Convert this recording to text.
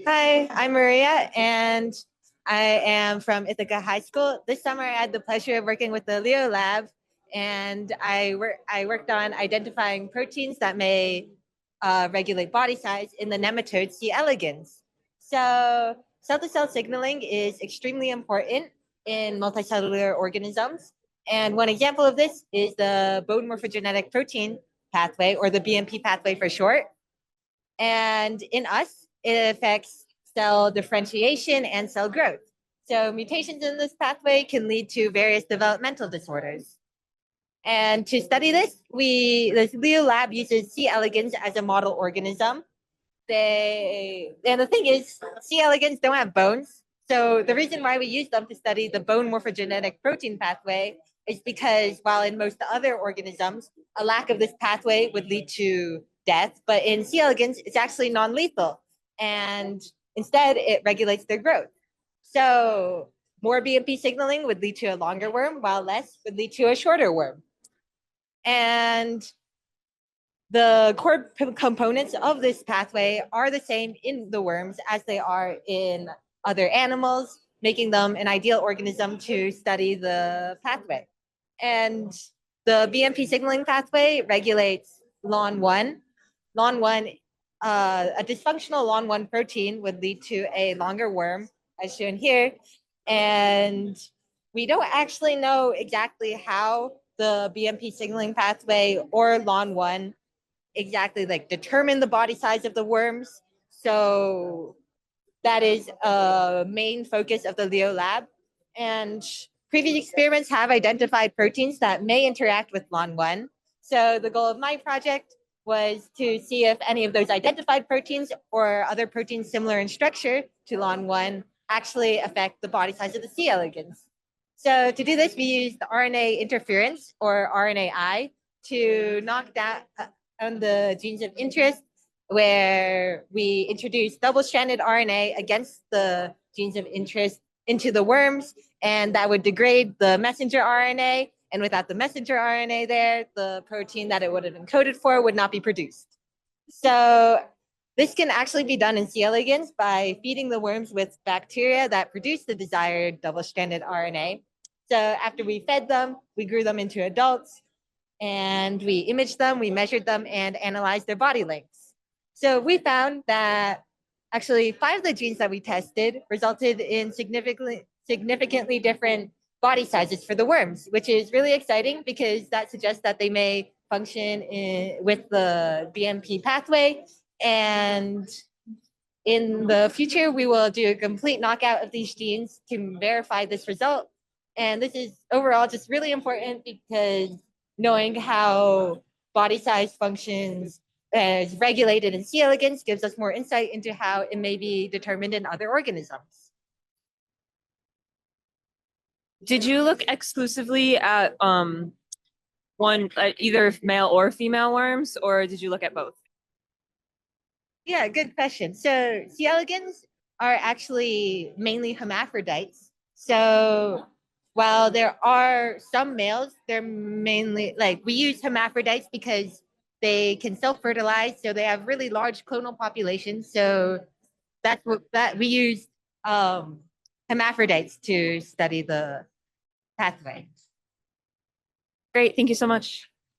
Hi, I'm Maria, and I am from Ithaca High School. This summer, I had the pleasure of working with the Leo Lab, and I worked on identifying proteins that may regulate body size in the nematode C. elegans. So, cell-to-cell signaling is extremely important in multicellular organisms, and one example of this is the bone morphogenetic protein pathway, or the BMP pathway for short. And in us, it affects cell differentiation and cell growth. So mutations in this pathway can lead to various developmental disorders. And to study this, the Leo lab uses C. elegans as a model organism. And the thing is, C. elegans don't have bones. So the reason why we use them to study the bone morphogenetic protein pathway is because while in most other organisms, a lack of this pathway would lead to death, but in C. elegans, it's actually non-lethal. And instead, it regulates their growth. So more BMP signaling would lead to a longer worm, while less would lead to a shorter worm. And the core components of this pathway are the same in the worms as they are in other animals, making them an ideal organism to study the pathway. And the BMP signaling pathway regulates LON1. LON1, a dysfunctional LON1 protein would lead to a longer worm, as shown here. And we don't actually know exactly how the BMP signaling pathway or LON1 exactly determine the body size of the worms. So that is a main focus of the Leo lab. And previous experiments have identified proteins that may interact with LON1. So the goal of my project was to see if any of those identified proteins or other proteins similar in structure to LON1 actually affect the body size of the C. elegans. So to do this, we used RNA interference, or RNAi, to knock down on the genes of interest, where we introduce double-stranded RNA against the genes of interest into the worms, and that would degrade the messenger RNA. And without the messenger RNA there, the protein that it would have encoded for would not be produced. So this can actually be done in C. elegans by feeding the worms with bacteria that produce the desired double-stranded RNA. So after we fed them, we grew them into adults, and we imaged them, we measured them, and analyzed their body lengths. So we found that actually 5 of the genes that we tested resulted in significantly different body sizes for the worms, which is really exciting because that suggests that they may function with the BMP pathway. And in the future, we will do a complete knockout of these genes to verify this result. And this is overall just really important because knowing how body size functions as regulated in C. elegans gives us more insight into how it may be determined in other organisms. Did you look exclusively at either male or female worms, or did you look at both? Yeah, good question. So C. elegans are actually mainly hermaphrodites. So while there are some males, they're mainly we use hermaphrodites because they can self-fertilize, so they have really large clonal populations. So that's what we use hermaphrodites to study the pathway. Great, thank you so much.